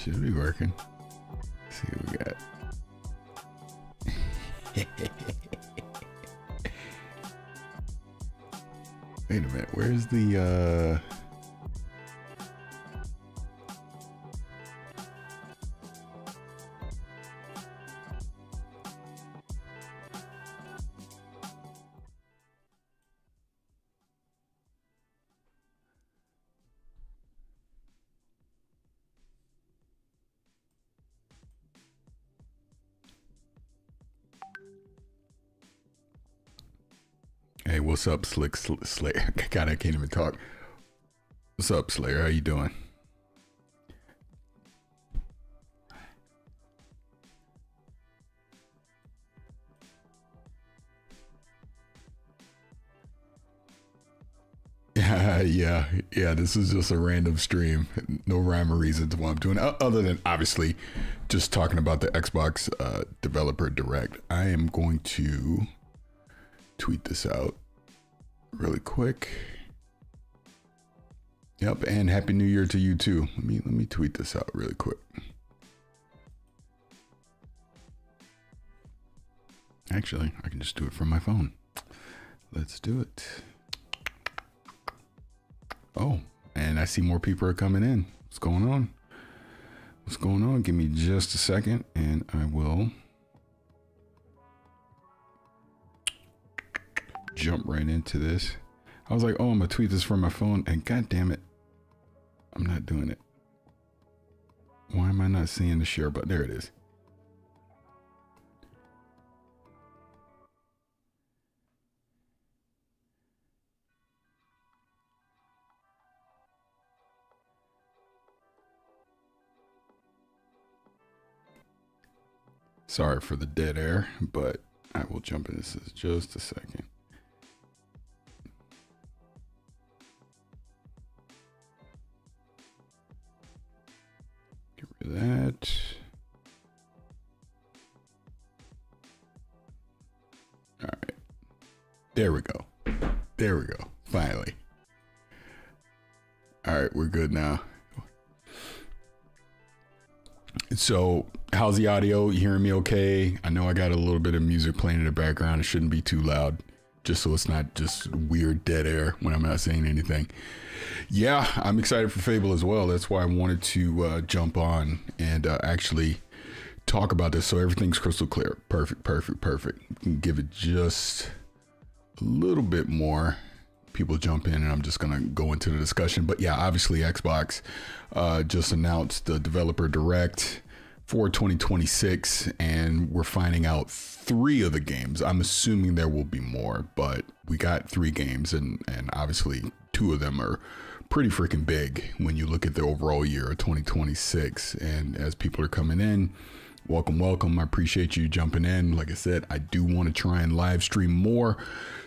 Should be working. Let's see what we got. Wait a minute. Where's the Hey, what's up, Slayer? God, I can't even talk. What's up, Slayer? How you doing? Yeah. This is just a random stream. No rhyme or reason to what I'm doing, other than obviously just talking about the Xbox Developer Direct. I am going to tweet this out really quick. Yep, and Happy New Year to you too. Let me tweet this out really quick. Actually, I can just do it from my phone. Let's do it. Oh, and I see more people are coming in. What's going on? What's going on? Give me just a second and I will jump right into this. I was like, oh, I'm gonna tweet this from my phone, and god damn it, I'm not doing it. Why am I not seeing the share button? There it is. Sorry for the dead air, but I will jump into this in just a second. Get rid of that. All right. There we go. There we go. Finally. All right, we're good now. So how's the audio? You hearing me okay? I know I got a little bit of music playing in the background. It shouldn't be too loud, just so it's not just weird dead air when I'm not saying anything. Yeah, I'm excited for Fable as well. That's why I wanted to jump on and actually talk about this so everything's crystal clear. Perfect. Give it just a little bit more. People jump in and I'm just gonna go into the discussion. But yeah, obviously Xbox just announced the Developer Direct for 2026, and we're finding out 3 of the games. I'm assuming there will be more, but we got 3 games, and obviously 2 of them are pretty freaking big when you look at the overall year of 2026. And as people are coming in, welcome. I appreciate you jumping in. Like I said, I do want to try and live stream more,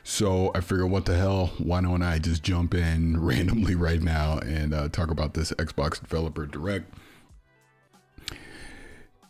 so I figure, what the hell, why don't I just jump in randomly right now and talk about this Xbox Developer Direct.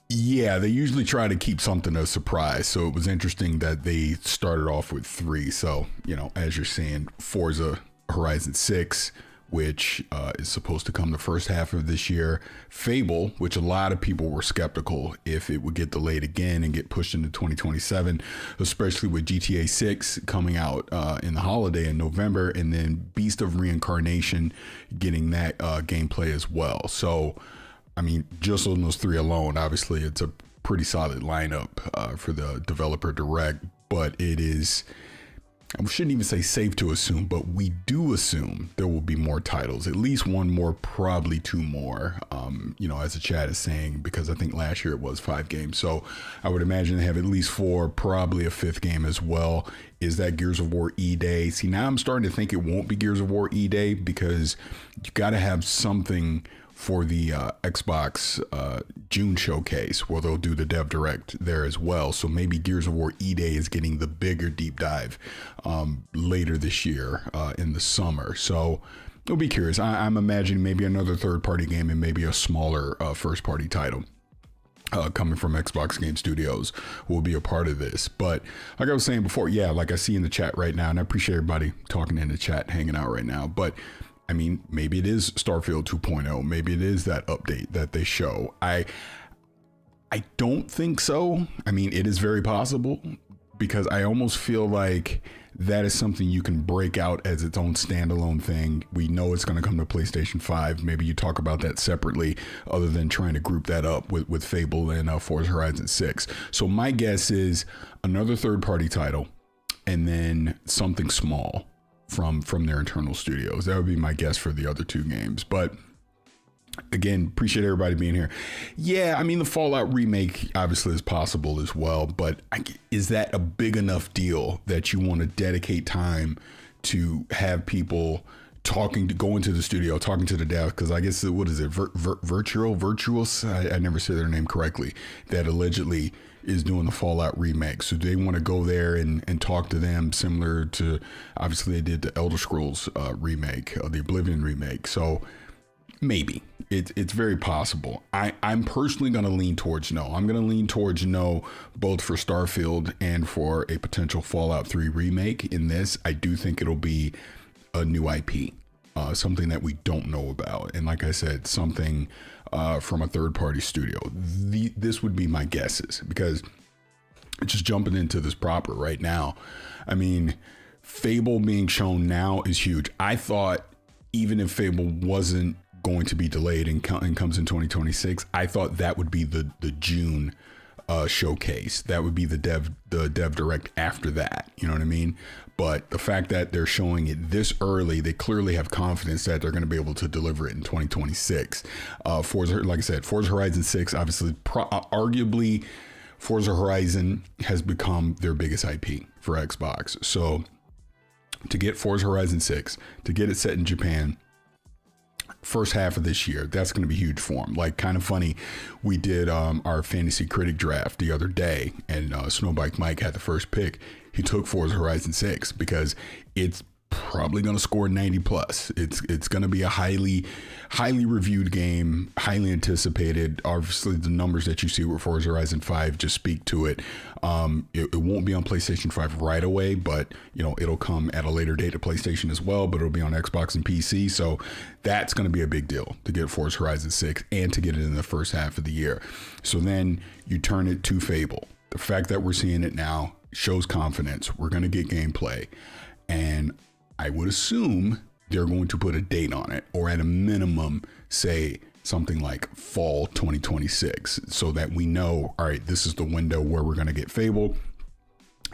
Yeah, they usually try to keep something a surprise, so it was interesting that they started off with 3. So, you know, as you're seeing, Forza Horizon 6, which is supposed to come the first half of this year. Fable, which a lot of people were skeptical if it would get delayed again and get pushed into 2027, especially with GTA 6 coming out in the holiday in November, and then Beast of Reincarnation getting that gameplay as well. So, I mean, just on those 3 alone, obviously it's a pretty solid lineup for the Developer Direct, but it is, I shouldn't even say safe to assume, but we do assume there will be more titles, at least 1 more, probably 2 more, you know, as the chat is saying, because I think last year it was 5 games. So I would imagine they have at least 4, probably a 5th game as well. Is that Gears of War E-Day? See, now I'm starting to think it won't be Gears of War E-Day, because you got to have something for the Xbox June showcase, where they'll do the Dev Direct there as well. So maybe Gears of War E-Day is getting the bigger deep dive later this year in the summer. So I'll be curious. I'm imagining maybe another third-party game and maybe a smaller first-party title coming from Xbox Game Studios will be a part of this. But like I was saying before, yeah, like I see in the chat right now, and I appreciate everybody talking in the chat, hanging out right now. But I mean, maybe it is Starfield 2.0. Maybe it is that update that they show. I don't think so. I mean, it is very possible, because I almost feel like that is something you can break out as its own standalone thing. We know it's going to come to PlayStation 5. Maybe you talk about that separately, other than trying to group that up with Fable and Forza Horizon 6. So my guess is another third-party title, and then something small from their internal studios. That would be my guess for the other two games. But again, appreciate everybody being here. Yeah, I mean, the Fallout remake obviously is possible as well, but is that a big enough deal that you want to dedicate time to have people go into the studio, talking to the dev? Because I guess, what is it, Virtuous? I never say their name correctly, that allegedly is doing the Fallout remake. So they want to go there and talk to them, similar to, obviously they did the Elder Scrolls remake, the Oblivion remake. So maybe it's very possible. I'm personally going to lean towards no. I'm going to lean towards no, both for Starfield and for a potential Fallout 3 remake. In this, I do think it'll be a new IP, something that we don't know about. And like I said, something from a third party studio. This would be my guesses, because just jumping into this proper right now, I mean, Fable being shown now is huge. I thought even if Fable wasn't going to be delayed and comes in 2026, I thought that would be the June showcase. That would be the dev direct after that, you know what I mean? But the fact that they're showing it this early, they clearly have confidence that they're going to be able to deliver it in 2026. Forza, like I said, Forza Horizon 6, obviously, arguably Forza Horizon has become their biggest IP for Xbox. So to get Forza Horizon 6, to get it set in Japan, first half of this year, that's going to be huge for them. Like, kind of funny, we did our fantasy critic draft the other day, and Snowbike Mike had the first pick. He took Forza Horizon 6 because it's probably going to score 90 plus. It's going to be a highly reviewed game, highly anticipated. Obviously, the numbers that you see with Forza Horizon 5 just speak to it. It won't be on PlayStation 5 right away, but it'll come at a later date to PlayStation as well, but it'll be on Xbox and PC. So that's going to be a big deal to get Forza Horizon 6 and to get it in the first half of the year. So then you turn it to Fable. The fact that we're seeing it now shows confidence. We're going to get gameplay, and I would assume they're going to put a date on it, or at a minimum say something like fall 2026, so that we know, all right, this is the window where we're going to get Fable.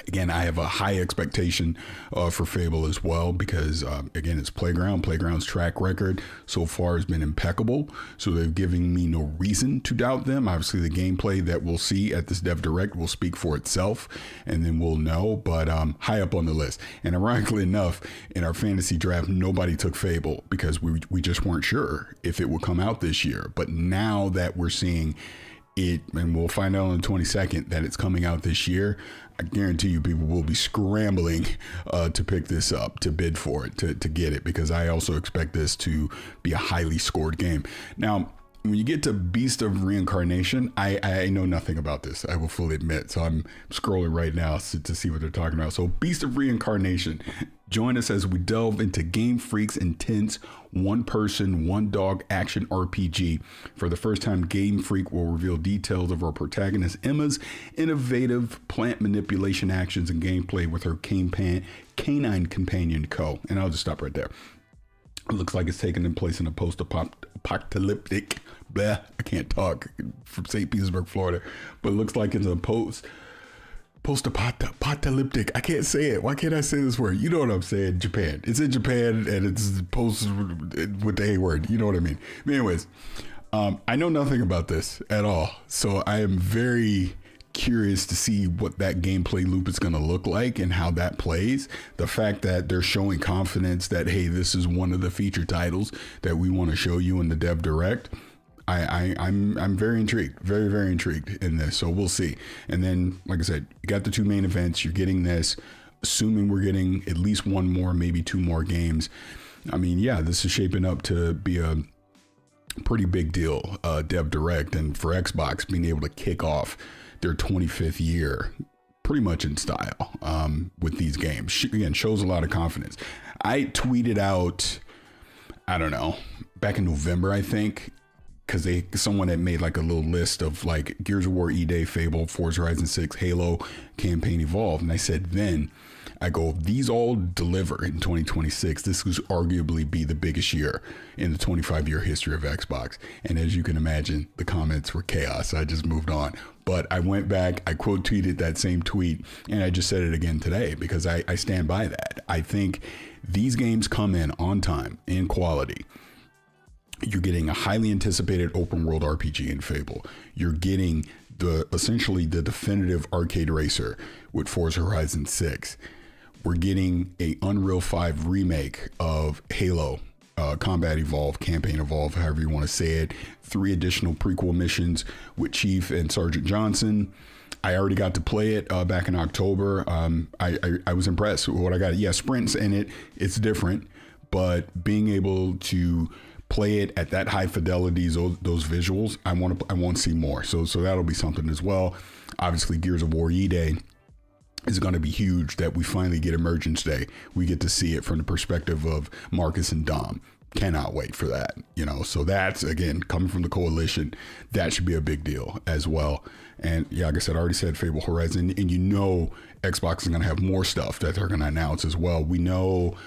Again, I have a high expectation for Fable as well, because again, it's Playground. Playground's track record so far has been impeccable, so they're giving me no reason to doubt them. Obviously, the gameplay that we'll see at this Dev Direct will speak for itself, and then we'll know. But high up on the list. And ironically enough, in our fantasy draft, nobody took Fable because we just weren't sure if it would come out this year. But now that we're seeing it, and we'll find out on the 22nd that it's coming out this year, I guarantee you people will be scrambling to pick this up, to bid for it, to get it, because I also expect this to be a highly scored game. Now, when you get to Beast of Reincarnation, I know nothing about this, I will fully admit. So I'm scrolling right now to see what they're talking about. So Beast of Reincarnation, join us as we delve into Game Freak's intense one-person, one-dog action RPG. For the first time, Game Freak will reveal details of our protagonist Emma's innovative plant manipulation actions and gameplay with her canine companion Co. And I'll just stop right there. It looks like it's taking place in a post-apocalyptic, I can't talk, from St. Petersburg, Florida, but it looks like it's a post-apocalyptic. I can't say it. Why can't I say this word? You know what I'm saying? Japan. It's in Japan, and it's post with the A word. You know what I mean? Anyways, I know nothing about this at all, so I am very curious to see what that gameplay loop is going to look like and how that plays. The fact that they're showing confidence that, hey, this is one of the feature titles that we want to show you in the Dev Direct, I'm very intrigued, very intrigued in this. So we'll see. And then, like I said, you got the two main events. You're getting this, assuming we're getting at least one more, maybe two more games. I mean, yeah, this is shaping up to be a pretty big deal, Dev Direct, and for Xbox being able to kick off their 25th year pretty much in style with these games. Again, shows a lot of confidence. I tweeted out, I don't know, back in November, I think, because someone had made like a little list of like Gears of War, E-Day, Fable, Forza Horizon 6, Halo, Campaign Evolved. And I said, then I go, if these all deliver in 2026, this would arguably be the biggest year in the 25-year history of Xbox. And as you can imagine, the comments were chaos. I just moved on. But I went back, I quote tweeted that same tweet, and I just said it again today because I stand by that. I think these games come in on time, in quality. You're getting a highly anticipated open world RPG in Fable. You're getting essentially the definitive arcade racer with Forza Horizon 6. We're getting a Unreal 5 remake of Halo, Combat Evolved, Campaign Evolved, however you want to say it. 3 additional prequel missions with Chief and Sergeant Johnson. I already got to play it back in October. I was impressed with what I got. Yeah, sprints in it. It's different, but being able to play it at that high fidelity, those visuals, I want to see more. So that'll be something as well. Obviously, Gears of War E-Day is going to be huge that we finally get Emergence Day. We get to see it from the perspective of Marcus and Dom. Cannot wait for that, so that's, again, coming from the coalition, that should be a big deal as well. And yeah, like I said, I already said Fable Horizon, and Xbox is going to have more stuff that they're going to announce as well. We know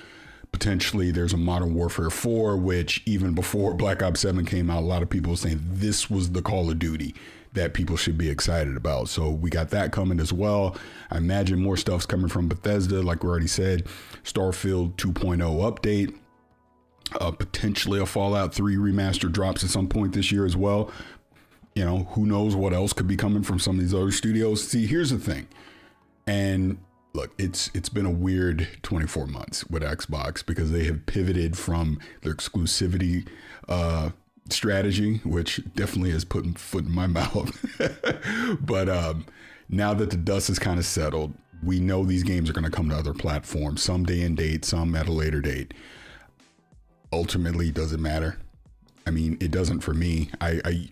potentially there's a Modern Warfare 4, which even before Black Ops 7 came out, a lot of people were saying this was the Call of Duty that people should be excited about. So we got that coming as well. I imagine more stuff's coming from Bethesda, like we already said. Starfield 2.0 update. Potentially a Fallout 3 remaster drops at some point this year as well. Who knows what else could be coming from some of these other studios. See, here's the thing. And look, it's been a weird 24 months with Xbox because they have pivoted from their exclusivity strategy, which definitely has put foot in my mouth. But now that the dust is kind of settled, we know these games are going to come to other platforms, some day and date, some at a later date. Ultimately, does it matter? I mean, it doesn't for me.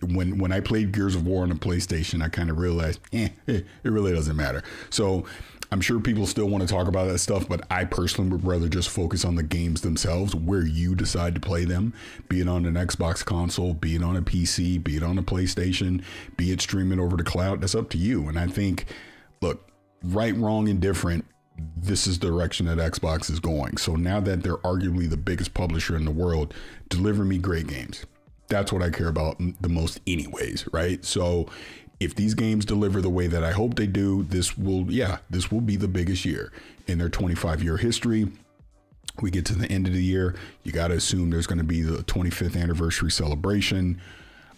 When I played Gears of War on the PlayStation, I kind of realized, it really doesn't matter. So I'm sure people still want to talk about that stuff, but I personally would rather just focus on the games themselves, where you decide to play them, be it on an Xbox console, be it on a PC, be it on a PlayStation, be it streaming over the cloud. That's up to you. And I think, look, right, wrong, and different, this is the direction that Xbox is going. So now that they're arguably the biggest publisher in the world, deliver me great games. That's what I care about the most anyways, right? So if these games deliver the way that I hope they do, this will be the biggest year in their 25-year history. We get to the end of the year, you got to assume there's going to be the 25th anniversary celebration.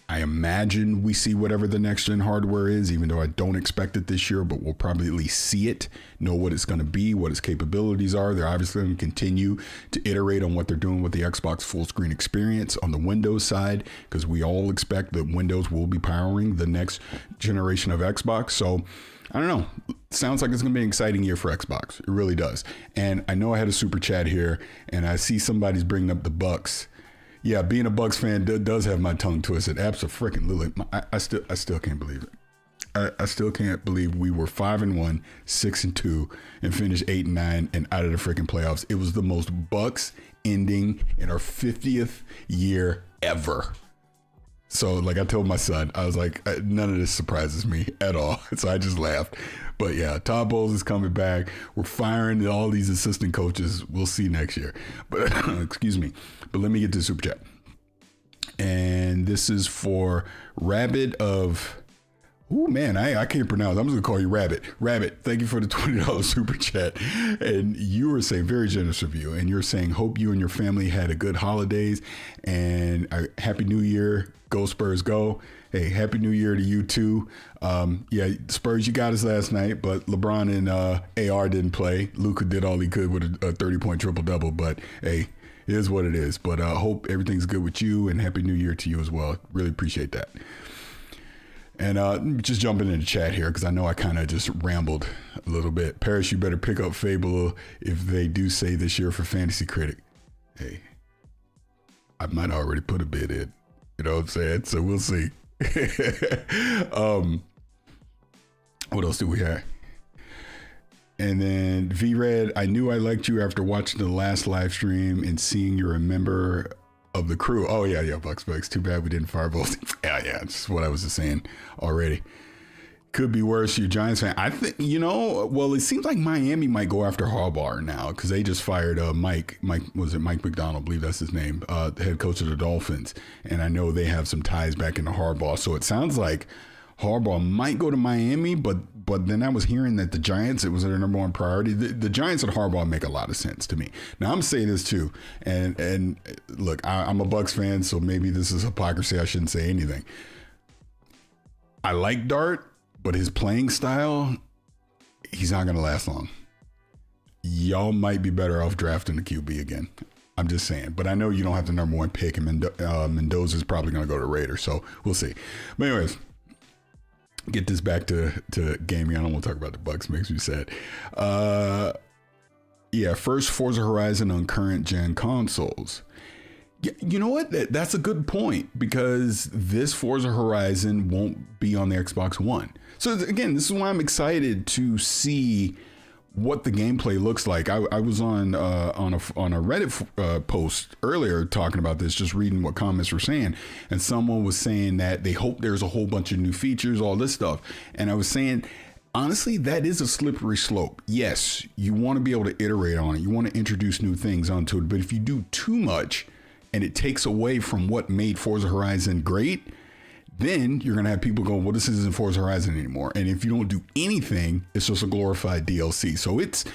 I imagine we see whatever the next gen hardware is, even though I don't expect it this year, but we'll probably at least see it, know what it's going to be, what its capabilities are. They're obviously going to continue to iterate on what they're doing with the Xbox full screen experience on the Windows side, because we all expect that Windows will be powering the next generation of Xbox. So I don't know. Sounds like it's going to be an exciting year for Xbox. It really does. And I know I had a super chat here, and I see somebody's bringing up the Bucks. Yeah, being a Bucks fan does have my tongue twisted. Absolutely. I still can't believe it. I still can't believe we were 5-1, 6-2, and finished 8-9 and out of the freaking playoffs. It was the most Bucks ending in our 50th year ever. So like I told my son, I was like, none of this surprises me at all. So I just laughed. But yeah, Todd Bowles is coming back. We're firing all these assistant coaches. We'll see next year. But excuse me. But let me get to super chat. And this is for Rabbit of... Oh man, I can't pronounce. I'm just gonna call you Rabbit. Rabbit, thank you for the $20 super chat. And you were saying, very generous of you. And you're saying, hope you and your family had a good holidays and a happy New Year. Go Spurs, go. Hey, happy New Year to you too. Yeah, Spurs, you got us last night, but LeBron and AR didn't play. Luka did all he could with a 30-point triple-double, but hey, it is what it is. But I hope everything's good with you, and happy New Year to you as well. Really appreciate that. And just jumping in the chat here, because I know I kind of just rambled a little bit. Paris, you better pick up Fable if they do say this year for Fantasy Critic. Hey, I might already put a bid in. You know what I'm saying? So we'll see. What else do we have? And then V-Red, I knew I liked you after watching the last live stream and seeing you're a member of the crew. Oh yeah, Bucks. Too bad we didn't fireball. yeah, that's what I was just saying already. Could be worse. You're a Giants fan. I think, well, it seems like Miami might go after Harbaugh now because they just fired Mike McDonald, I believe that's his name, the head coach of the Dolphins. And I know they have some ties back into Harbaugh. So it sounds like Harbaugh might go to Miami, but then I was hearing that the Giants, it was their number one priority. The Giants and Harbaugh make a lot of sense to me. Now I'm saying this too, and look, I'm a Bucs fan, so maybe this is hypocrisy. I shouldn't say anything. I like Dart, but his playing style, he's not going to last long. Y'all might be better off drafting the QB again. I'm just saying. But I know you don't have the number one pick, and Mendoza's probably going to go to Raiders, so we'll see. But anyways, get this back to gaming. I don't want to talk about the Bucs. Makes me sad. First Forza Horizon on current gen consoles. You know what? That's a good point because this Forza Horizon won't be on the Xbox One. So again, this is why I'm excited to see what the gameplay looks like. I was on a Reddit post earlier talking about this, just reading what comments were saying, and someone was saying that they hope there's a whole bunch of new features, all this stuff, and I was saying, honestly, that is a slippery slope. Yes, you want to be able to iterate on it, you want to introduce new things onto it, but if you do too much and it takes away from what made Forza Horizon great, then you're going to have people going, well, this isn't Forza Horizon anymore. And if you don't do anything, it's just a glorified DLC. So it's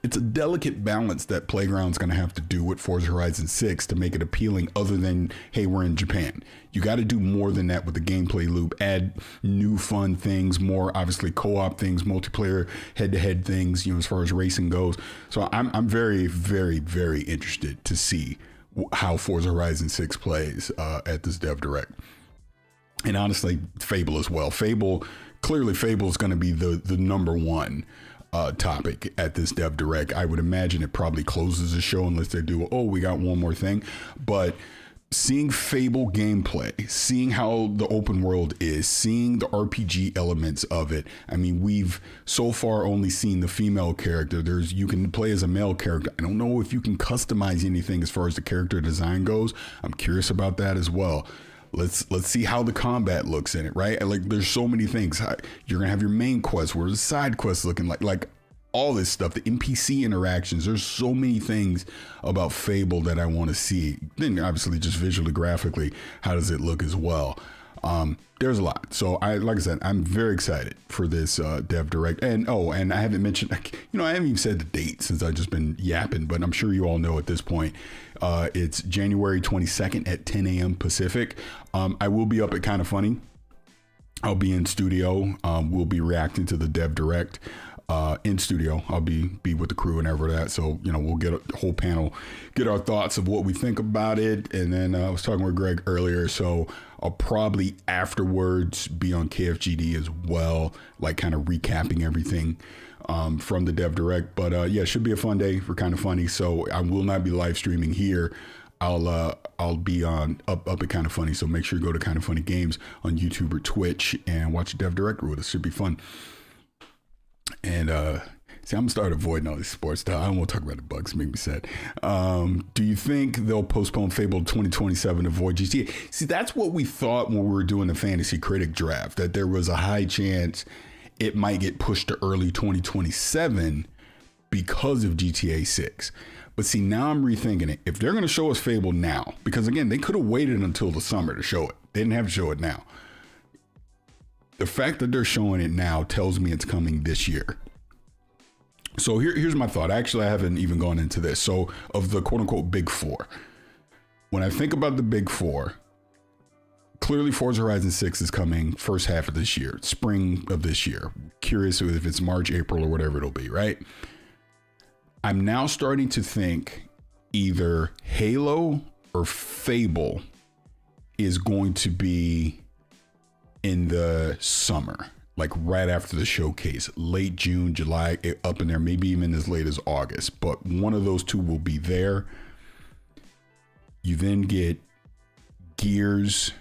a delicate balance that Playground's going to have to do with Forza Horizon 6 to make it appealing other than, hey, we're in Japan. You got to do more than that with the gameplay loop, add new fun things, more obviously co-op things, multiplayer head-to-head things, as far as racing goes. So I'm very, very, very interested to see how Forza Horizon 6 plays at this Dev Direct. And honestly, Fable as well. Clearly Fable is going to be the number one topic at this Dev Direct. I would imagine it probably closes the show unless they do, we got one more thing. But seeing Fable gameplay, seeing how the open world is, seeing the RPG elements of it. I mean, we've so far only seen the female character. You can play as a male character. I don't know if you can customize anything as far as the character design goes. I'm curious about that as well. Let's see how the combat looks in it, right? Like, there's so many things. You're gonna have your main quest, where the side quests looking like all this stuff, the NPC interactions. There's so many things about Fable that I want to see. Then obviously just visually, graphically, how does it look as well? There's a lot. So like I said, I'm very excited for this Dev Direct. And I haven't mentioned, I haven't even said the date since I've just been yapping, but I'm sure you all know at this point. It's January 22nd at 10 a.m. Pacific. I will be up at Kinda Funny. I'll be in studio. We'll be reacting to the Dev Direct in studio. I'll be with the crew and everything that. So, we'll get a whole panel, get our thoughts of what we think about it. And then I was talking with Greg earlier. So I'll probably afterwards be on KFGD as well, like kind of recapping everything from the Dev Direct. But it should be a fun day for Kinda Funny. So I will not be live streaming here. I'll be on up at Kinda Funny. So make sure you go to Kinda Funny Games on YouTube or Twitch and watch Dev Direct with us. Should be fun. And see, I'm gonna start avoiding all this sports stuff. I don't want to talk about the Bucs. Make me sad. Do you think they'll postpone Fable 2027 to avoid GTA? See, that's what we thought when we were doing the Fantasy Critic draft, that there was a high chance it might get pushed to early 2027 because of GTA 6. But see, now I'm rethinking it. If they're going to show us Fable now, because again, they could have waited until the summer to show it. They didn't have to show it now. The fact that they're showing it now tells me it's coming this year. So here's my thought. Actually, I haven't even gone into this. So of the quote unquote big four, when I think about the big four, clearly Forza Horizon 6 is coming first half of this year, spring of this year. Curious if it's March, April, or whatever it'll be, right? I'm now starting to think either Halo or Fable is going to be in the summer, like right after the showcase, late June, July, up in there, maybe even as late as August. But one of those two will be there. You then get Gears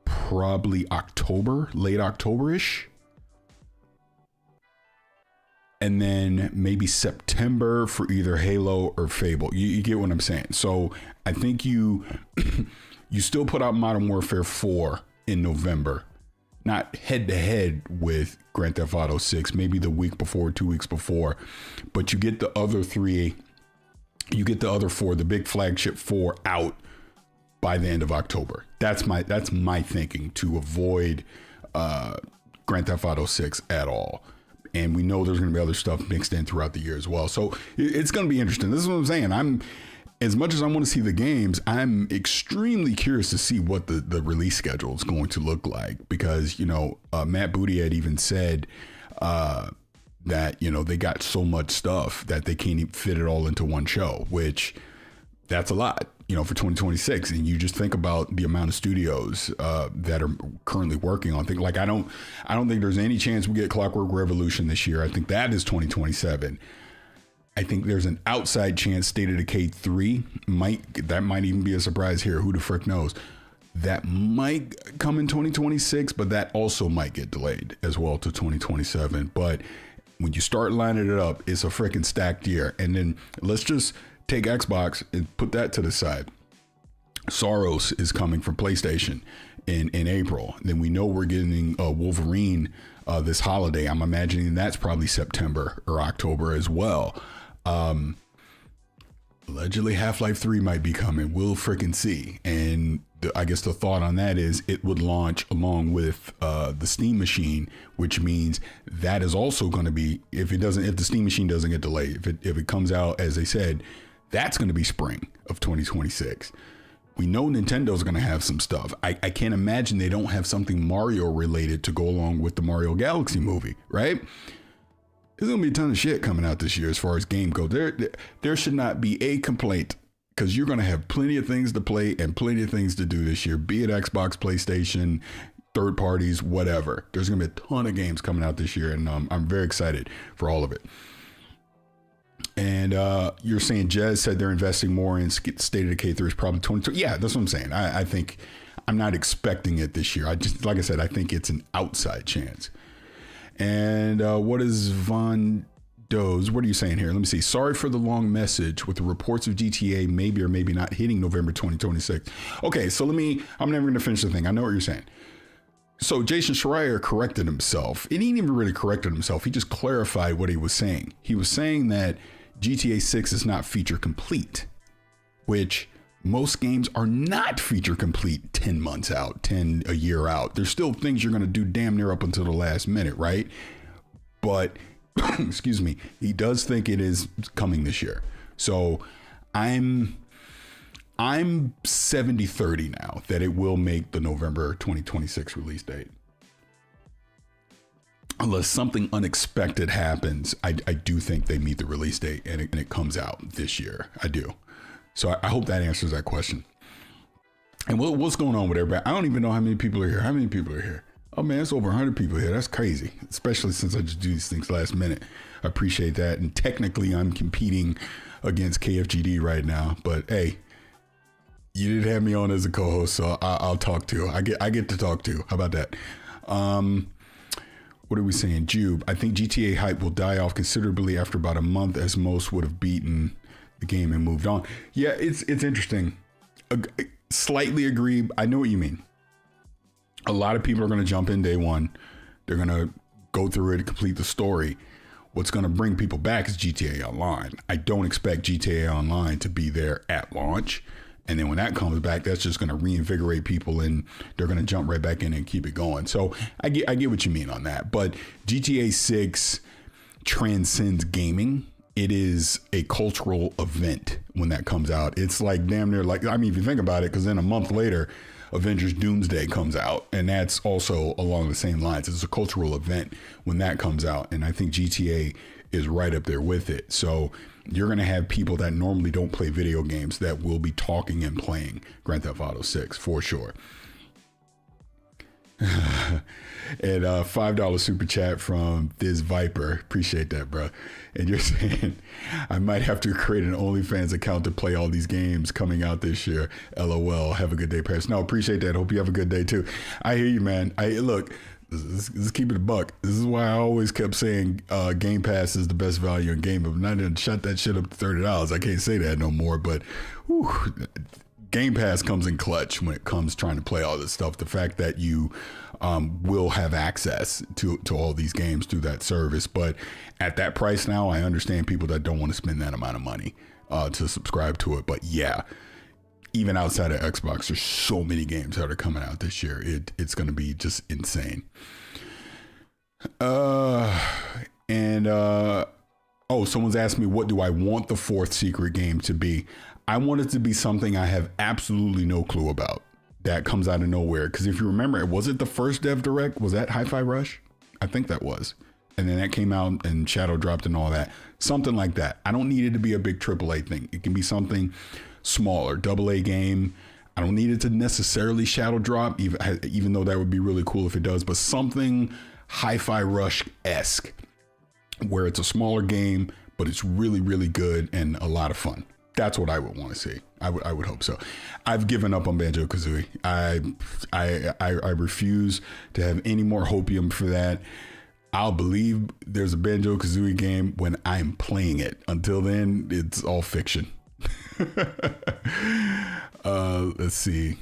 probably October, late October-ish. And then maybe September for either Halo or Fable. You get what I'm saying? So I think You still put out Modern Warfare 4 in November, not head to head with Grand Theft Auto 6, maybe the week before, 2 weeks before, but you get the other 3, you get the other 4, the big flagship 4 out by the end of October. That's my thinking, to avoid Grand Theft Auto 6 at all. And we know there's going to be other stuff mixed in throughout the year as well. So it's going to be interesting. This is what I'm saying. As much as I want to see the games, I'm extremely curious to see what the release schedule is going to look like, because, Matt Booty had even said that, they got so much stuff that they can't even fit it all into one show, which that's a lot, for 2026. And you just think about the amount of studios that are currently working on things. Like, I don't think there's any chance we get Clockwork Revolution this year. I think that is 2027. I think there's an outside chance State of Decay 3 might even be a surprise here. Who the frick knows? That might come in 2026, but that also might get delayed as well to 2027. But when you start lining it up, it's a freaking stacked year. And then let's just take Xbox and put that to the side. Soros is coming from PlayStation in April. Then we know we're getting Wolverine this holiday. I'm imagining that's probably September or October as well. Allegedly Half-Life 3 might be coming. We'll freaking see. And I guess the thought on that is it would launch along with the Steam machine, which means that is also going to be, if the Steam machine doesn't get delayed, if it comes out as they said, that's going to be spring of 2026. We know Nintendo's going to have some stuff. I can't imagine they don't have something Mario related to go along with the Mario Galaxy movie, right? There's going to be a ton of shit coming out this year as far as game goes. There should not be a complaint, because you're going to have plenty of things to play and plenty of things to do this year, be it Xbox, PlayStation, third parties, whatever. There's going to be a ton of games coming out this year, and I'm very excited for all of it. And you're saying Jez said they're investing more in State of Decay 3 is probably 2020. Yeah, that's what I'm saying. I think I'm not expecting it this year. Like I said, I think it's an outside chance. And what is Von Doze? What are you saying here? Let me see. Sorry for the long message with the reports of GTA maybe or maybe not hitting November 2026. Okay, so I'm never going to finish the thing. I know what you're saying. So Jason Schreier corrected himself. He didn't even really corrected himself. He just clarified what he was saying. He was saying that GTA 6 is not feature complete, which most games are not feature complete 10 months out, a year out. There's still things you're going to do damn near up until the last minute, right? But, excuse me, he does think it is coming this year. So I'm 70-30 now that it will make the November 2026 release date. Unless something unexpected happens, I do think they meet the release date and it comes out this year. I do. So I hope that answers that question. And what's going on with everybody? I don't even know how many people are here. How many people are here? Oh man, it's over 100 people here. That's crazy. Especially since I just do these things last minute. I appreciate that. And technically I'm competing against KFGD right now, but hey, you didn't have me on as a co-host, so I'll talk to. I get to talk to. How about that? What are we saying? Jube, I think GTA hype will die off considerably after about a month, as most would have beaten the game and moved on. Yeah, it's interesting. Slightly agree. I know what you mean. A lot of people are going to jump in day one. They're going to go through it, complete the story. What's going to bring people back is GTA Online. I don't expect GTA Online to be there at launch. And then when that comes back, that's just going to reinvigorate people and they're going to jump right back in and keep it going. So I get what you mean on that. But GTA 6 transcends gaming. It is a cultural event when that comes out. It's like damn near like, I mean, if you think about it, because then a month later, Avengers Doomsday comes out. And that's also along the same lines. It's a cultural event when that comes out. And I think GTA is right up there with it. So you're going to have people that normally don't play video games that will be talking and playing Grand Theft Auto 6 for sure. And $5 super chat from Thiz Viper. Appreciate that, bro. And you're saying I might have to create an OnlyFans account to play all these games coming out this year. LOL. Have a good day, Paris. No, appreciate that. Hope you have a good day too. I hear you, man. Look, let's keep it a buck. This is why I always kept saying Game Pass is the best value in game. But I didn't shut that shit up to $30. I can't say that no more. But whew, Game Pass comes in clutch when it comes trying to play all this stuff. The fact that you will have access to all these games through that service. But at that price now, I understand people that don't want to spend that amount of money to subscribe to it. But yeah, even outside of Xbox, there's so many games that are coming out this year. It's going to be just insane. Someone's asked me, what do I want the fourth secret game to be? I want it to be something I have absolutely no clue about that comes out of nowhere. Because if you remember, was it the first Dev Direct? Was that Hi-Fi Rush? I think that was. And then that came out and Shadow dropped and all that. Something like that. I don't need it to be a big AAA thing. It can be something smaller, AA game. I don't need it to necessarily shadow drop, even though that would be really cool if it does, but something Hi-Fi Rush-esque where it's a smaller game, but it's really, really good and a lot of fun. That's what I would want to see. I would hope so. I've given up on Banjo-Kazooie. I refuse to have any more hopium for that. I'll believe there's a Banjo-Kazooie game when I'm playing it. Until then, it's all fiction. Let's see.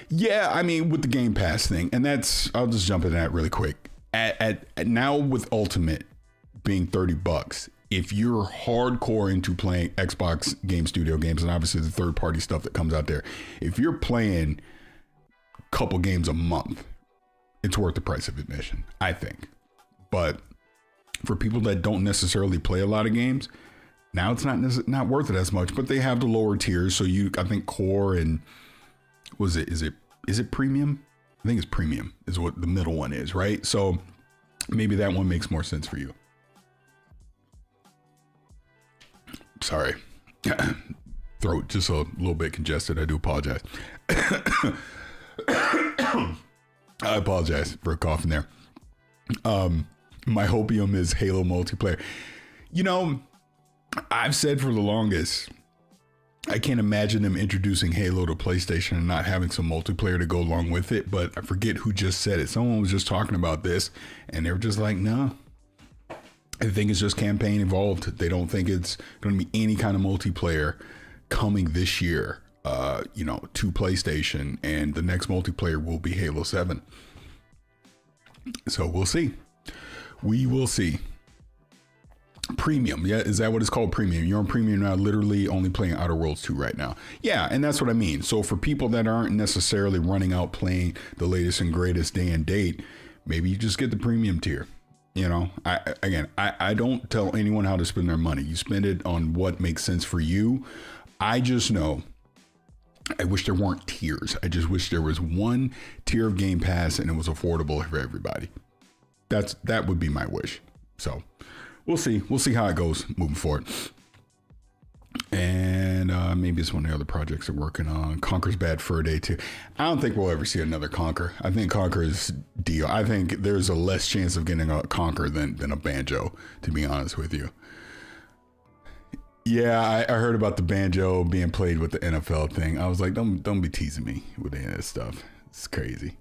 Yeah, I mean, with the Game Pass thing, and I'll just jump into that really quick. At now with Ultimate being $30, if you're hardcore into playing Xbox Game Studio games, and obviously the third party stuff that comes out there, if you're playing a couple games a month, it's worth the price of admission, I think. But for people that don't necessarily play a lot of games, now it's not worth it as much. But they have the lower tiers, so I think Core and is it Premium? I think it's Premium is what the middle one is, right? So maybe that one makes more sense for you. Sorry. Throat just a little bit congested. I do apologize. I apologize for coughing there. My hopium is Halo multiplayer. You know, I've said for the longest, I can't imagine them introducing Halo to PlayStation and not having some multiplayer to go along with it. But I forget who just said it. Someone was just talking about this and they were just like, no, I think it's just campaign evolved. They don't think it's going to be any kind of multiplayer coming this year, to PlayStation. And the next multiplayer will be Halo 7. So we'll see. We will see. Premium, yeah, is that what it's called? Premium. You're on Premium now, literally only playing Outer Worlds 2 right now. Yeah, and that's what I mean. So for people that aren't necessarily running out playing the latest and greatest day and date, maybe you just get the Premium tier. You know, I don't tell anyone how to spend their money. You spend it on what makes sense for you. I just know, I wish there weren't tiers. I just wish there was one tier of Game Pass and it was affordable for everybody. That would be my wish. So we'll see. We'll see how it goes moving forward. And maybe it's one of the other projects they're working on. Conker's Bad Fur Day 2. I don't think we'll ever see another Conker. I think Conker is deal. I think there's a less chance of getting a Conker than a Banjo, to be honest with you. Yeah, I heard about the Banjo being played with the NFL thing. I was like, don't be teasing me with any of this stuff. It's crazy.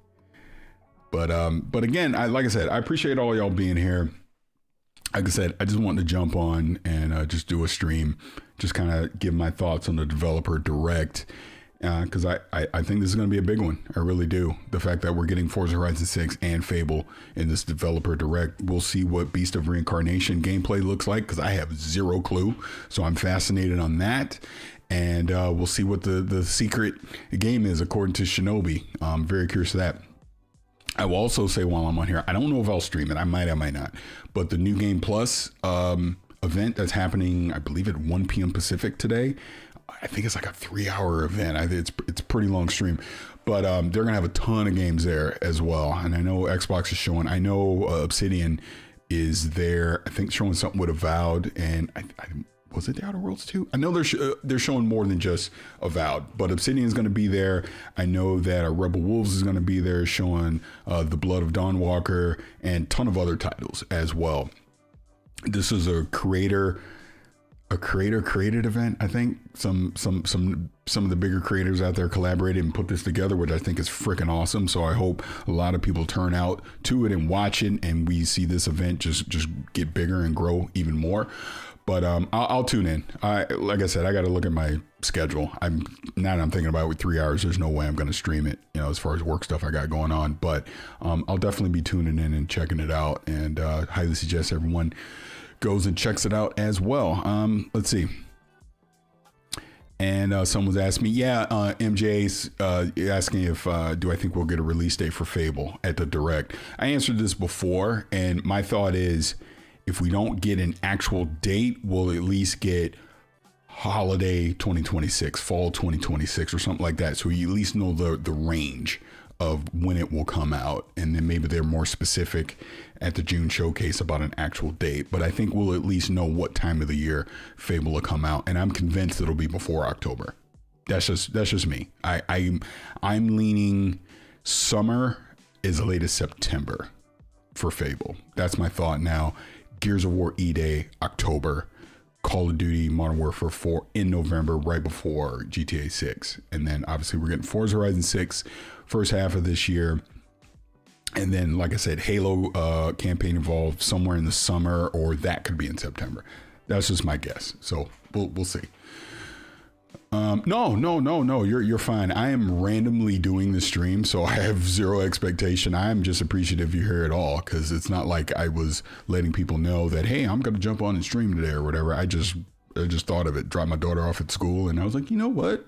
But again, like I said, I appreciate all y'all being here. Like I said, I just wanted to jump on and just do a stream, just kind of give my thoughts on the developer direct, because I think this is going to be a big one. I really do. The fact that we're getting Forza Horizon 6 and Fable in this developer direct, we'll see what Beast of Reincarnation gameplay looks like, because I have zero clue. So I'm fascinated on that. And we'll see what the secret game is according to Shinobi. I'm very curious of that. I will also say while I'm on here, I don't know if I'll stream it. I might not. But the New Game Plus event that's happening, I believe at 1 p.m. Pacific today. I think it's like a 3-hour event. It's a pretty long stream. But they're going to have a ton of games there as well. And I know Xbox is showing. I know Obsidian is there. I think showing something with Avowed. And was it the Outer Worlds 2? I know they're showing more than just Avowed, but Obsidian is going to be there. I know that Rebel Wolves is going to be there showing The Blood of Dawnwalker and a ton of other titles as well. This is a creator created event. I think some of the bigger creators out there collaborated and put this together, which I think is freaking awesome. So I hope a lot of people turn out to it and watch it, and we see this event just get bigger and grow even more. But I'll tune in. Like I said, I got to look at my schedule. I'm thinking about it with 3 hours. There's no way I'm going to stream it, as far as work stuff I got going on. But I'll definitely be tuning in and checking it out, and highly suggest everyone goes and checks it out as well. Let's see. And someone's asked me, MJ's asking if do I think we'll get a release date for Fable at the Direct. I answered this before, and my thought is, if we don't get an actual date, we'll at least get holiday 2026, fall 2026 or something like that. So you at least know the range of when it will come out. And then maybe they're more specific at the June showcase about an actual date. But I think we'll at least know what time of the year Fable will come out. And I'm convinced it'll be before October. That's just me. I'm leaning summer as late as September for Fable. That's my thought now. Gears of War E-Day, October. Call of Duty Modern Warfare 4 in November, right before GTA 6. And then obviously we're getting Forza Horizon 6 first half of this year. And then, like I said, Halo campaign involved somewhere in the summer, or that could be in September. That's just my guess. So we'll see. No. You're fine. I am randomly doing the stream, so I have zero expectation. I'm just appreciative you hear it all, because it's not like I was letting people know that, hey, I'm going to jump on and stream today or whatever. I just thought of it, dropped my daughter off at school, and I was like, you know what?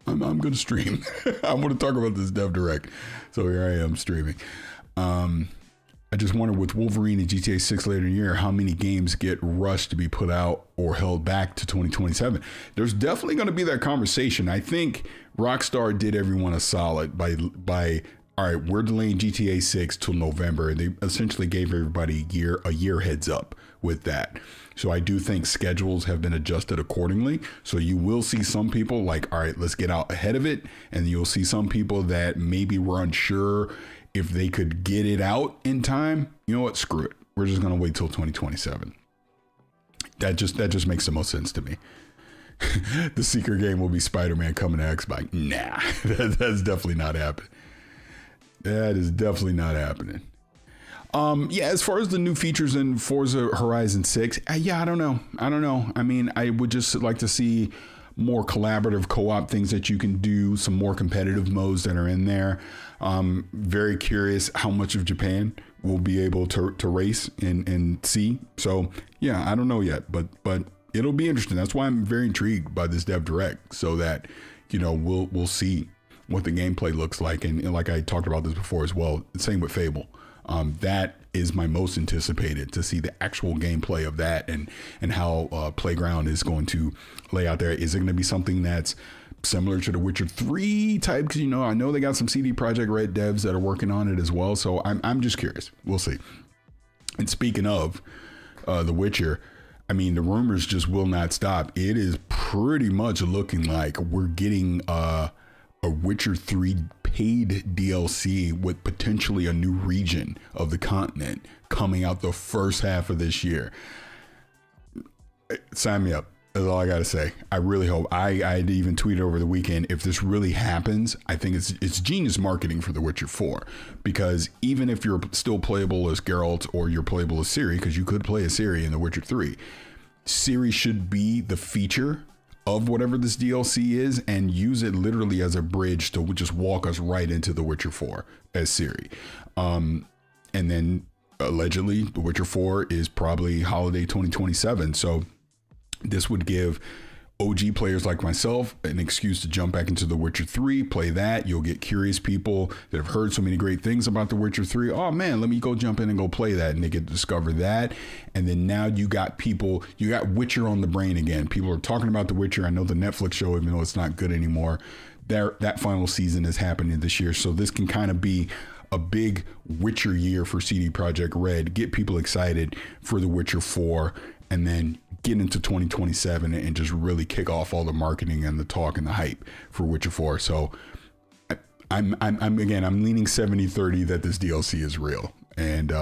I'm going to stream. I want to talk about this Dev Direct. So here I am streaming. I just wonder, with Wolverine and GTA 6 later in the year, how many games get rushed to be put out or held back to 2027? There's definitely going to be that conversation. I think Rockstar did everyone a solid by all right, we're delaying GTA 6 till November. And they essentially gave everybody a year heads up with that. So I do think schedules have been adjusted accordingly. So you will see some people like, all right, let's get out ahead of it. And you'll see some people that maybe were unsure if they could get it out in time. You know what? Screw it. We're just going to wait till 2027. That just makes the most sense to me. The secret game will be Spider-Man coming to Xbox. Nah, that's definitely not happening. That is definitely not happening. As far as the new features in Forza Horizon 6, I don't know. I mean, I would just like to see more collaborative co-op things that you can do, some more competitive modes that are in there. Very curious how much of Japan we'll be able to race and see. So yeah, I don't know yet, but it'll be interesting. That's why I'm very intrigued by this Dev Direct, so that, we'll see what the gameplay looks like. And like I talked about this before as well, same with Fable. That is my most anticipated, to see the actual gameplay of that and how Playground is going to lay out there. Is it going to be something that's similar to the Witcher 3 type? Because, I know they got some CD Projekt Red devs that are working on it as well. So I'm just curious. We'll see. And speaking of the Witcher, I mean, the rumors just will not stop. It is pretty much looking like we're getting a Witcher 3 paid DLC with potentially a new region of the continent coming out the first half of this year. Sign me up. That's all I got to say. I really hope. I even tweeted over the weekend, if this really happens, I think it's genius marketing for The Witcher 4, because even if you're still playable as Geralt or you're playable as Ciri, because you could play as Ciri in The Witcher 3, Ciri should be the feature of whatever this DLC is, and use it literally as a bridge to just walk us right into The Witcher 4 as Ciri. And then allegedly The Witcher 4 is probably holiday 2027. So this would give OG players like myself an excuse to jump back into The Witcher 3, play that. You'll get curious people that have heard so many great things about The Witcher 3. Oh man, let me go jump in and go play that. And they get to discover that. And then now you got Witcher on the brain again. People are talking about The Witcher. I know the Netflix show, even though it's not good anymore, that final season is happening this year. So this can kind of be a big Witcher year for CD Projekt Red. Get people excited for The Witcher 4, and then get into 2027 and just really kick off all the marketing and the talk and the hype for Witcher 4. So I'm leaning 70-30 that this DLC is real. And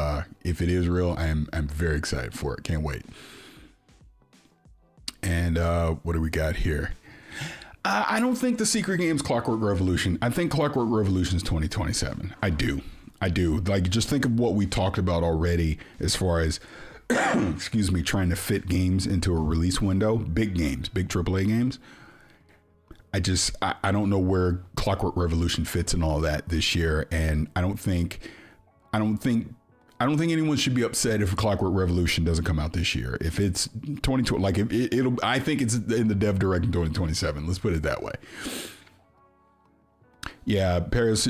if it is real, I'm very excited for it. Can't wait. And what do we got here? I don't think the secret game's Clockwork Revolution. I think Clockwork Revolution is 2027. I do. Like, just think of what we talked about already as far as excuse me, trying to fit games into a release window, big games, big AAA games. I don't know where Clockwork Revolution fits in all that this year, and I don't think anyone should be upset if Clockwork Revolution doesn't come out this year. If it's 2020, like it'll, I think it's in the dev direct in 2027. Let's put it that way. Yeah, Paris,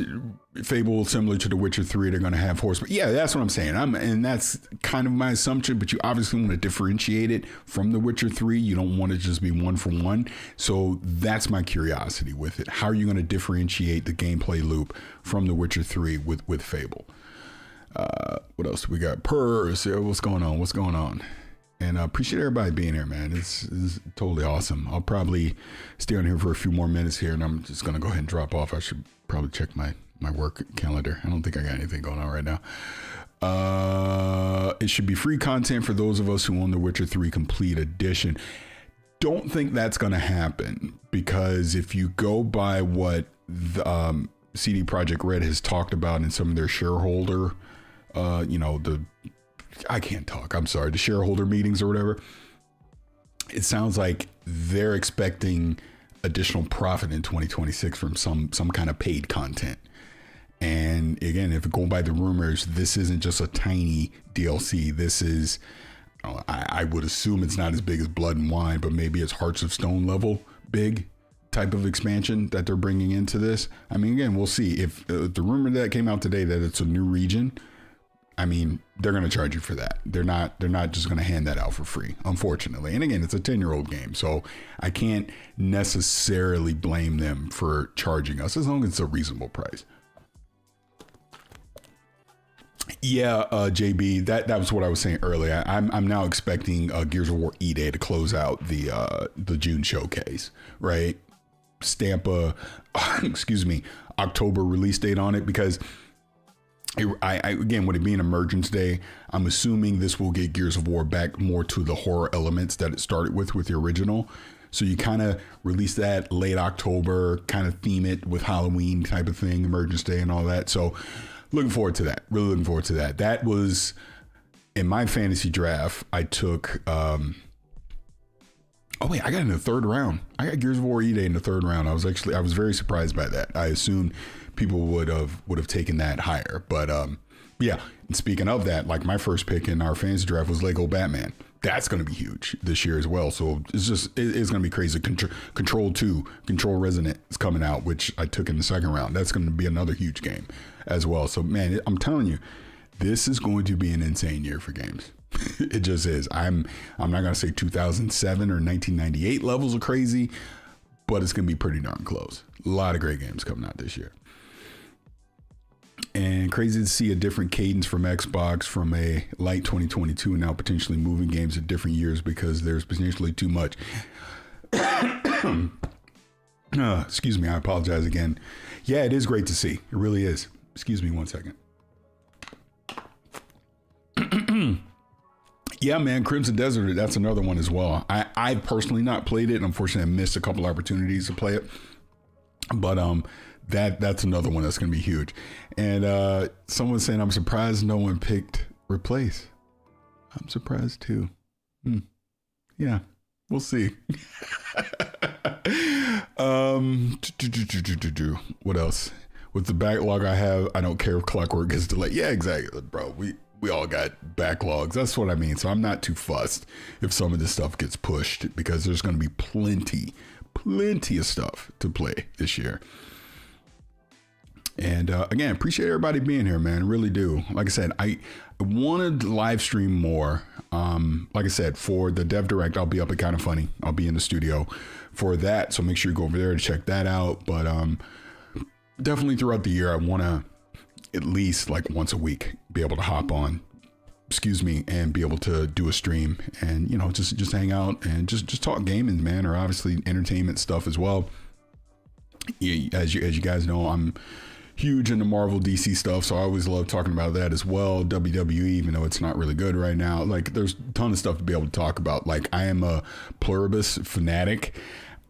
Fable, similar to The Witcher 3, they're going to have horsemen. Yeah, that's what I'm saying. And that's kind of my assumption, but you obviously want to differentiate it from The Witcher 3. You don't want to just be one for one. So that's my curiosity with it. How are you going to differentiate the gameplay loop from The Witcher 3 with Fable? What else we got? Purrs. What's going on? What's going on? And I appreciate everybody being here, man. It's totally awesome. I'll probably stay on here for a few more minutes here, and I'm just going to go ahead and drop off. I should probably check my work calendar. I don't think I got anything going on right now. It should be free content for those of us who own The Witcher 3 Complete Edition. Don't think that's going to happen, because if you go by what the CD Projekt Red has talked about in some of their shareholder, I can't talk. I'm sorry. The shareholder meetings or whatever. It sounds like they're expecting additional profit in 2026 from some kind of paid content. And again, if going by the rumors, this isn't just a tiny DLC. This is, I would assume it's not as big as Blood and Wine, but maybe it's Hearts of Stone level big type of expansion that they're bringing into this. I mean, again, we'll see. If the rumor that came out today that it's a new region, I mean, they're going to charge you for that. They're not just going to hand that out for free, unfortunately. And again, it's a 10-year-old game, so I can't necessarily blame them for charging us as long as it's a reasonable price. Yeah, JB, that was what I was saying earlier. I'm now expecting Gears of War E-Day to close out the June showcase, right? Stamp a October release date on it, because I again, with it being Emergence Day, I'm assuming this will get Gears of War back more to the horror elements that it started with the original. So you kind of release that late October, kind of theme it with Halloween type of thing, Emergence Day and all that. So looking forward to that. Really looking forward to that. That was in my fantasy draft. I took, I got in the third round. I got Gears of War E-Day in the third round. I was very surprised by that. I assumed people would have taken that higher, but yeah. And speaking of that, like my first pick in our fantasy draft was Lego Batman. That's going to be huge this year as well. So it's going to be crazy. Control 2, Control Resonant is coming out, which I took in the second round. That's going to be another huge game as well. So man, I'm telling you, this is going to be an insane year for games. It just is. I'm not going to say 2007 or 1998 levels of crazy, but it's going to be pretty darn close. A lot of great games coming out this year. And crazy to see a different cadence from Xbox from a light 2022 and now potentially moving games at different years because there's potentially too much. Excuse me. I apologize again. Yeah, it is great to see. It really is. Excuse me 1 second. Yeah, man, Crimson Desert, that's another one as well. I personally not played it. Unfortunately, I missed a couple opportunities to play it. But that's another one that's going to be huge. And someone's saying, I'm surprised no one picked Replace. I'm surprised too. Yeah, we'll see. What else? With the backlog I have, I don't care if Clockwork gets delayed. Yeah, exactly, bro. We all got backlogs. That's what I mean. So I'm not too fussed if some of this stuff gets pushed, because there's going to be plenty of stuff to play this year. And again, appreciate everybody being here, man. I really do. Like I said, I wanted to live stream more. Like I said, for the Dev Direct, I'll be up at Kind of Funny. I'll be in the studio for that. So make sure you go over there to check that out. But definitely throughout the year, I want to at least like once a week be able to hop on, and be able to do a stream and, just hang out and just talk gaming, man, or obviously entertainment stuff as well. Yeah, as you guys know, I'm huge into Marvel DC stuff, so I always love talking about that as well. WWE, even though it's not really good right now, like there's a ton of stuff to be able to talk about. Like I am a Pluribus fanatic.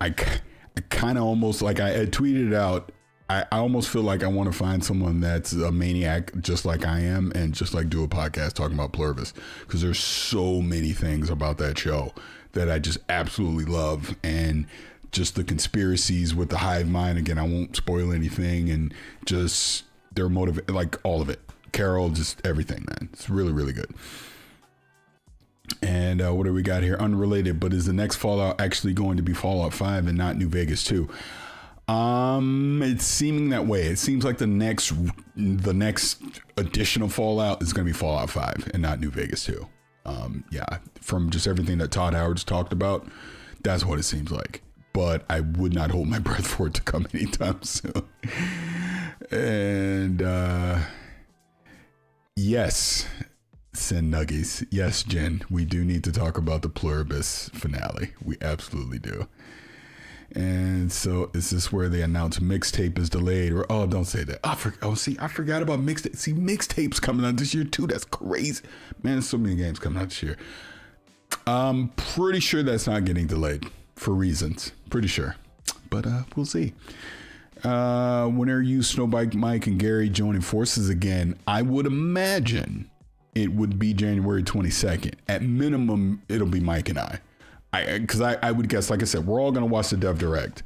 I kind of almost like I tweeted it out I almost feel like I want to find someone that's a maniac just like I am and just like do a podcast talking about Pluribus, because there's so many things about that show that I just absolutely love, and just the conspiracies with the hive mind. Again, I won't spoil anything, and just their motive, like all of it. Carol, just everything, man. It's really, really good. And what do we got here? Unrelated, but is the next Fallout actually going to be Fallout 5 and not New Vegas 2? It's seeming that way. It seems like the next additional Fallout is going to be Fallout 5 and not New Vegas 2. Yeah, from just everything that Todd Howard's talked about, that's what it seems like. But I would not hold my breath for it to come anytime soon. And yes, Send Nuggies. Yes, Jen, we do need to talk about the Pluribus finale. We absolutely do. And so is this where they announce mixtape is delayed? Or don't say that. I forgot about mixtape. See, mixtapes coming out this year too. That's crazy, man. There's so many games coming out this year. I'm pretty sure that's not getting delayed for reasons. Pretty sure, but we'll see. When are you, Snowbike Mike and Gary joining forces again? I would imagine it would be January 22nd. At minimum, it'll be Mike and I. Because I would guess, like I said, we're all going to watch the Dev Direct,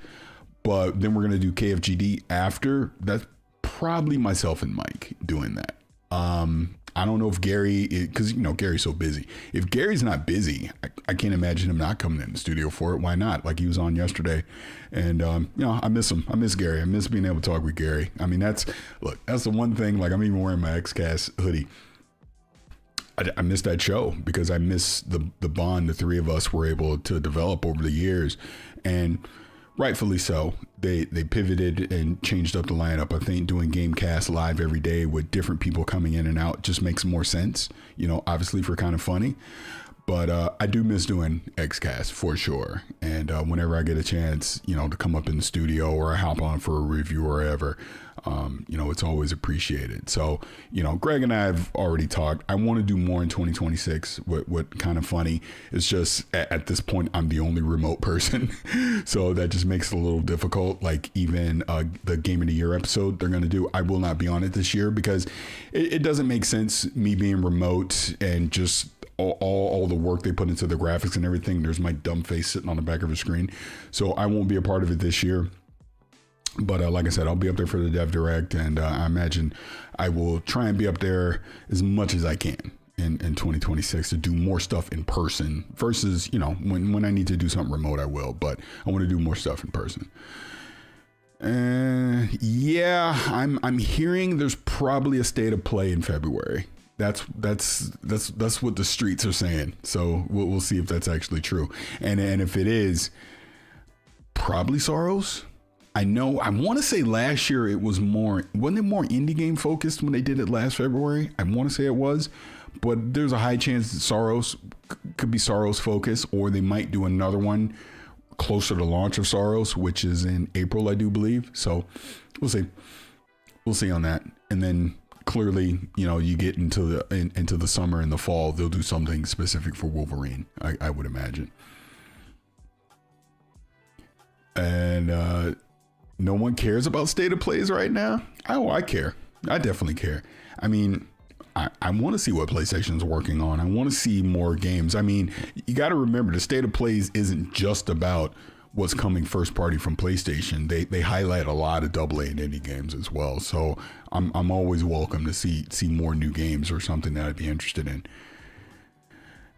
but then we're going to do KFGD after. That's probably myself and Mike doing that. I don't know if Gary, because Gary's so busy. If Gary's not busy, I can't imagine him not coming in the studio for it. Why not? Like, he was on yesterday, and I miss him. I miss Gary. I miss being able to talk with Gary. I mean, that's the one thing. Like, I'm even wearing my XCast hoodie. I miss that show because I miss the bond the three of us were able to develop over the years, and rightfully so. They pivoted and changed up the lineup. I think doing Gamecast live every day with different people coming in and out just makes more sense, obviously for kind of funny. But I do miss doing XCast for sure. And whenever I get a chance, to come up in the studio or I hop on for a review or whatever, it's always appreciated. So, Greg and I have already talked. I want to do more in 2026. What kind of funny is just at this point, I'm the only remote person. So that just makes it a little difficult. Like even the Game of the Year episode they're going to do, I will not be on it this year because it doesn't make sense me being remote and just all the work they put into the graphics and everything. There's my dumb face sitting on the back of a screen. So I won't be a part of it this year. But like I said, I'll be up there for the Dev Direct, and I imagine I will try and be up there as much as I can in 2026 to do more stuff in person versus, when I need to do something remote, I will, but I want to do more stuff in person. Yeah, I'm hearing there's probably a state of play in February. That's what the streets are saying. So we'll see if that's actually true. And if it is, probably Soros. I know, I want to say last year it was wasn't it more indie game focused when they did it last February? I want to say it was, but there's a high chance that Soros could be Soros focused, or they might do another one closer to launch of Soros, which is in April, I do believe. So we'll see on that. And then clearly, you get into the summer and the fall, they'll do something specific for Wolverine, I would imagine. And no one cares about state of plays right now. Oh, I care. I definitely care. I mean, I want to see what PlayStation's working on. I want to see more games. I mean, you got to remember the state of plays isn't just about what's coming first party from PlayStation. They highlight a lot of AA and indie games as well. So I'm always welcome to see more new games or something that I'd be interested in.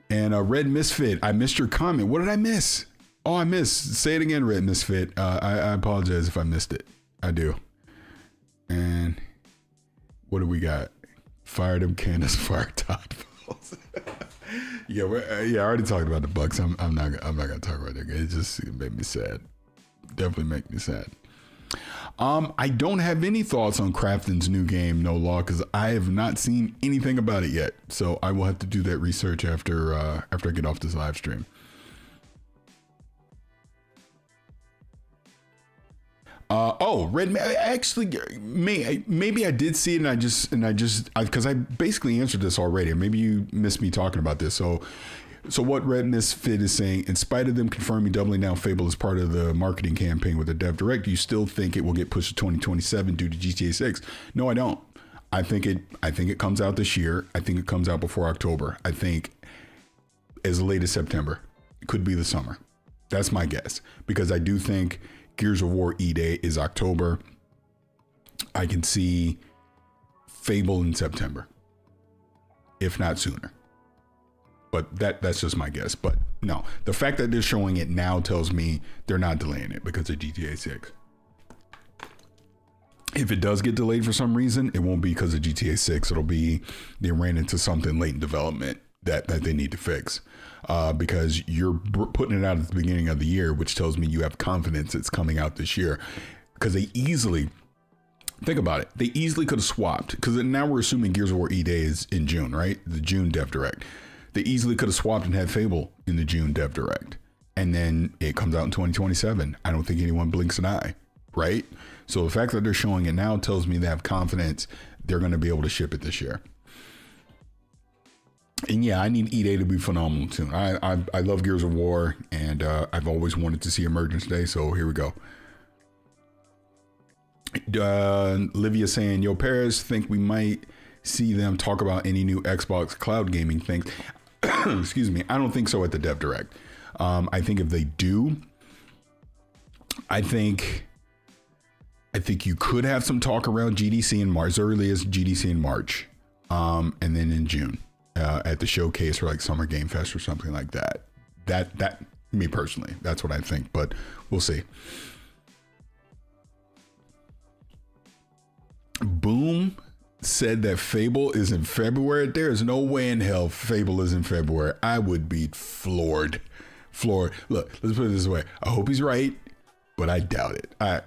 And Red Misfit, I missed your comment. What did I miss? Oh, I missed. Say it again, Red Misfit. I apologize if I missed it. I do. And what do we got? Fire them Candace, fire Todd. Yeah, I already talked about the Bucks. I'm not gonna talk about that. It made me sad. Definitely make me sad. I don't have any thoughts on Crafton's new game, No Law, because I have not seen anything about it yet. So I will have to do that research after I get off this live stream. Red. Actually, maybe I did see it, and I just because I basically answered this already. Maybe you missed me talking about this. So, So what Red Misfit is saying, in spite of them confirming doubling down Fable as part of the marketing campaign with the Dev Direct, you still think it will get pushed to 2027 due to GTA 6? No, I don't. I think it comes out this year. I think it comes out before October. I think as late as September. It could be the summer. That's my guess. Because I do think Gears of War E-Day is October. I can see Fable in September, if not sooner. But that's just my guess. But no, the fact that they're showing it now tells me they're not delaying it because of GTA 6. If it does get delayed for some reason, it won't be because of GTA 6. It'll be they ran into something late in development that they need to fix. Because you're putting it out at the beginning of the year, which tells me you have confidence it's coming out this year. Because they easily, think about it, they easily could have swapped. Because now we're assuming Gears of War E-Day is in June, right? The June Dev Direct. They easily could have swapped and had Fable in the June Dev Direct. And then it comes out in 2027. I don't think anyone blinks an eye, right? So the fact that they're showing it now tells me they have confidence they're going to be able to ship it this year. And yeah, I need E-Day to be phenomenal too. I love Gears of War, and I've always wanted to see Emergence Day, so here we go. Livia saying, yo, Paris, think we might see them talk about any new Xbox cloud gaming things. Excuse me. I don't think so at the Dev Direct. I think if they do, I think you could have some talk around GDC in March, as early as GDC in March, and then in June at the showcase or like Summer Game Fest or something like that. That me personally, that's what I think, but we'll see. Boom said that Fable is in February. There is no way in hell Fable is in February. I would be floored. Look, let's put it this way. I hope he's right, but I doubt it. I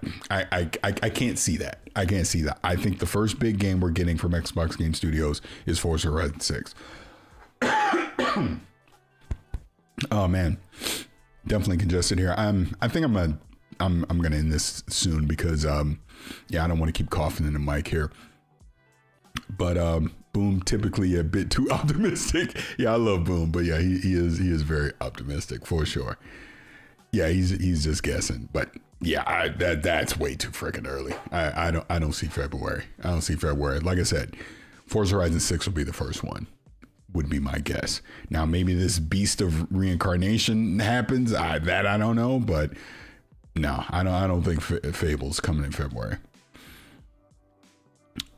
can't see that. I can't see that. I think the first big game we're getting from Xbox Game Studios is Forza Horizon 6. Oh man, definitely congested here. I think I'm gonna end this soon because yeah, I don't want to keep coughing in the mic here. But Boom typically a bit too optimistic. Yeah, I love Boom, but yeah, he is very optimistic for sure. Yeah, he's just guessing, but yeah, that's way too freaking early. I don't see February. I don't see February. Like I said, Forza Horizon 6 will be the first one, would be my guess. Now maybe this beast of reincarnation happens. I don't know, but no, I don't think Fable's coming in February.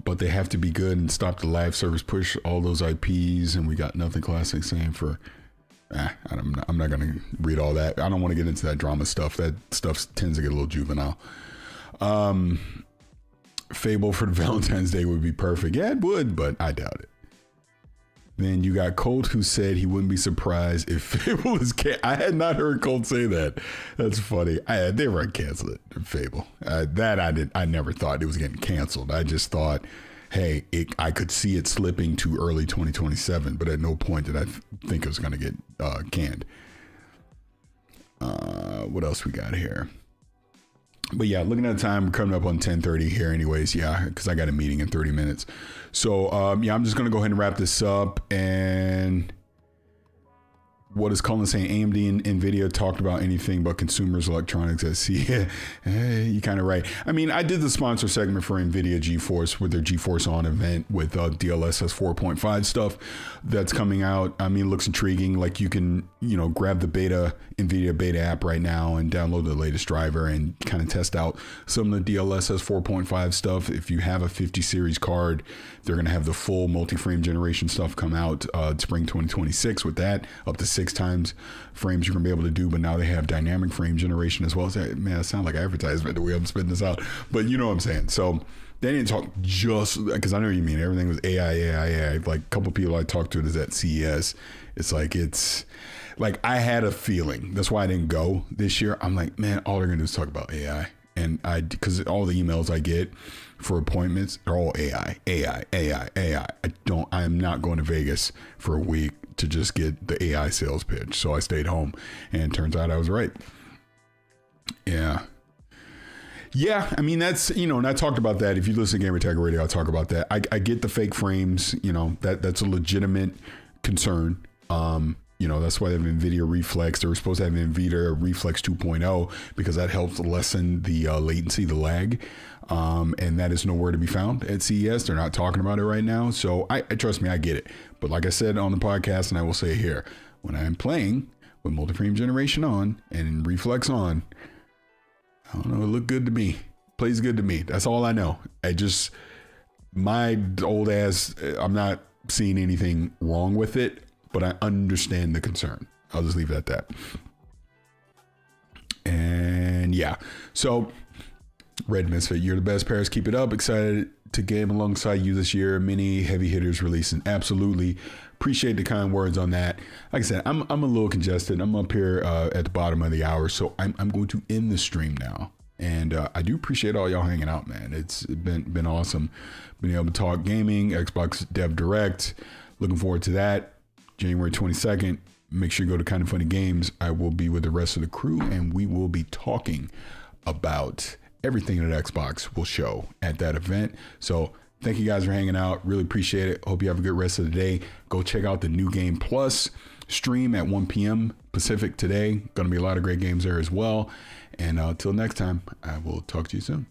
But they have to be good and stop the live service push all those IPs, and we got Nothing Classic saying for. I'm not gonna read all that. I don't want to get into that drama stuff. That stuff tends to get a little juvenile. Fable for the Valentine's Day would be perfect. Yeah, it would, but I doubt it. Then you got Colt, who said he wouldn't be surprised if Fable is I had not heard Colt say that. That's funny. They were canceled it. Fable. I never thought it was getting canceled. I just thought, hey, I could see it slipping to early 2027, but at no point did I think it was going to get canned. What else we got here? But yeah, looking at the time, we're coming up on 10:30 here anyways. Yeah, because I got a meeting in 30 minutes. So yeah, I'm just going to go ahead and wrap this up. And what is Colin saying? AMD and NVIDIA talked about anything but consumers electronics at CES. You kind of right. I mean, I did the sponsor segment for NVIDIA GeForce with their GeForce On event with DLSS 4.5 stuff that's coming out. I mean, it looks intriguing. Like you can, grab the NVIDIA beta app right now and download the latest driver and kind of test out some of the DLSS 4.5 stuff. If you have a 50 series card, they're going to have the full multi-frame generation stuff come out spring 2026 with that, up to 6 times frames you're gonna be able to do, but now they have dynamic frame generation as well. Man, it sounds like advertisement the way I'm spitting this out, but you know what I'm saying. So they didn't talk just because I know what you mean. Everything was AI. Like a couple people I talked to is at CES. It's like I had a feeling. That's why I didn't go this year. I'm like, man, all they're gonna do is talk about AI, and because all the emails I get for appointments are all AI. I'm not going to Vegas for a week to just get the AI sales pitch. So I stayed home, and turns out I was right. Yeah. I mean, that's, and I talked about that. If you listen to Gamer Tag Radio, I'll talk about that. I get the fake frames, that's a legitimate concern. That's why they have NVIDIA Reflex. They were supposed to have NVIDIA Reflex 2.0 because that helps lessen the latency, the lag. And that is nowhere to be found at CES. They're not talking about it right now. So I trust me, I get it. But like I said on the podcast, and I will say it here, when I'm playing with multi-frame generation on and Reflex on, I don't know, it looked good to me. Plays good to me. That's all I know. My old ass, I'm not seeing anything wrong with it, but I understand the concern. I'll just leave it at that. And yeah, so Red Misfit, you're the best, Paris. Keep it up. Excited to game alongside you this year. Many heavy hitters releasing. Absolutely. Appreciate the kind words on that. Like I said, I'm a little congested. I'm up here at the bottom of the hour, so I'm going to end the stream now. And I do appreciate all y'all hanging out, man. It's been awesome being able to talk gaming, Xbox Dev Direct. Looking forward to that. January 22nd. Make sure you go to Kind of Funny Games. I will be with the rest of the crew, and we will be talking about everything that Xbox will show at that event. So thank you guys for hanging out. Really appreciate it. Hope you have a good rest of the day. Go check out the New Game Plus stream at 1 p.m. Pacific today. Going to be a lot of great games there as well. And until next time, I will talk to you soon.